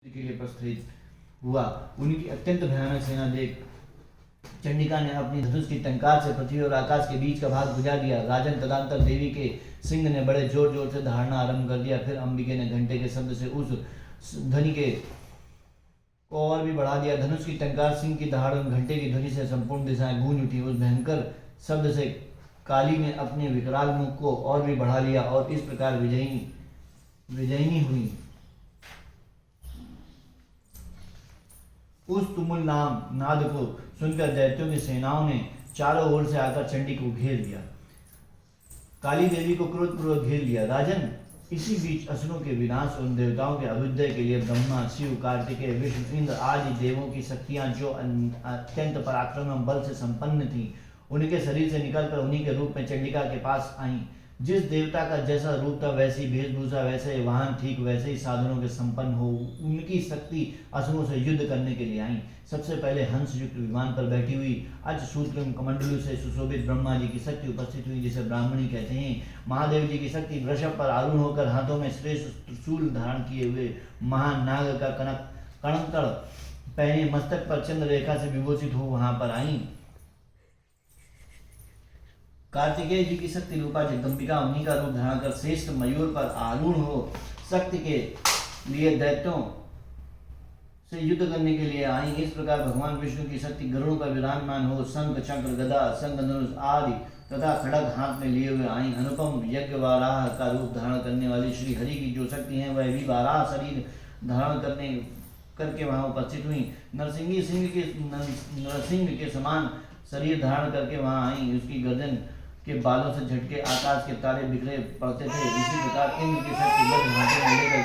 के लिए प्रस्थित हुआ। उनकी अत्यंत भयानक सेना देख चंडिका ने अपनी धनुष की टंकार से पृथ्वी और आकाश के बीच का भाग बुझा दिया। राजन तदंतर देवी के सिंह ने बड़े जोर जोर से दहाड़ना आरंभ कर दिया। फिर अंबिके ने घंटे के शब्द से उस ध्वनि के को और भी बढ़ा दिया। धनुष की टंकार, सिंह की दहाड़, घंटे की ध्वनि से संपूर्ण दिशाएं गूंज उठी। उस भयंकर शब्द से काली ने अपने विकराल मुख को और भी बढ़ा लिया और इस प्रकार विजयिनी हुई। उस तुमुल नाम नाद को सुनकर दैत्यों की सेनाओं ने चारों ओर से आकर चंडी को घेर लिया। काली देवी को क्रोधपूर्वक घेर लिया। राजन, इसी बीच असुरों के विनाश और देवताओं के अभ्युदय के लिए ब्रह्मा, शिव, कार्तिकेय, विष्णु, इंद्र आदि देवों की शक्तियां जो अत्यंत पराक्रम और बल से संपन्न थीं, उनके शरीर से निकलकर उन्हीं के रूप में चंडिका के पास आईं। जिस देवता का जैसा रूप था, वैसी वेशभूषा, वैसे वाहन, ठीक वैसे ही साधनों के संपन्न हो उनकी शक्ति असुरों से युद्ध करने के लिए आई। सबसे पहले हंस युक्त विमान पर बैठी हुई अजसूत्र कमंडलू से सुशोभित ब्रह्मा जी की शक्ति उपस्थित हुई, जिसे ब्राह्मणी कहते हैं। महादेव जी की शक्ति वृषभ पर आरूढ़ होकर हाथों में श्रेष्ठ त्रिशूल धारण किए हुए महान नाग का कणकड़ पहने मस्तक पर चंद्र रेखा से विभूषित हो वहां पर आई। कार्तिकेय जी की शक्ति रूपा जगदम्बिका उन्हीं का रूप धारण कर श्रेष्ठ मयूर पर आरूढ़ हो शक्ति के लिए दैत्यों से युद्ध करने के लिए आई। इस प्रकार भगवान विष्णु की शक्ति गरुड़ पर विराजमान हो शंख, चक्र, गदा, शंख, धनुष आदि तथा खड़ग हाथ में लिए हुए आई। अनुपम यज्ञ वाराह का रूप धारण करने वाली श्री हरि की जो शक्ति है, वह भी वाराह शरीर धारण करके वहां उपस्थित हुई। नरसिंह के समान शरीर धारण करके वहां आई। उसकी गर्दन के बालों से झटके आकाश के तारे बिखरे पड़ते थे। इसी प्रकार इंद्र की शक्ति बद्ध हाथों में लेकर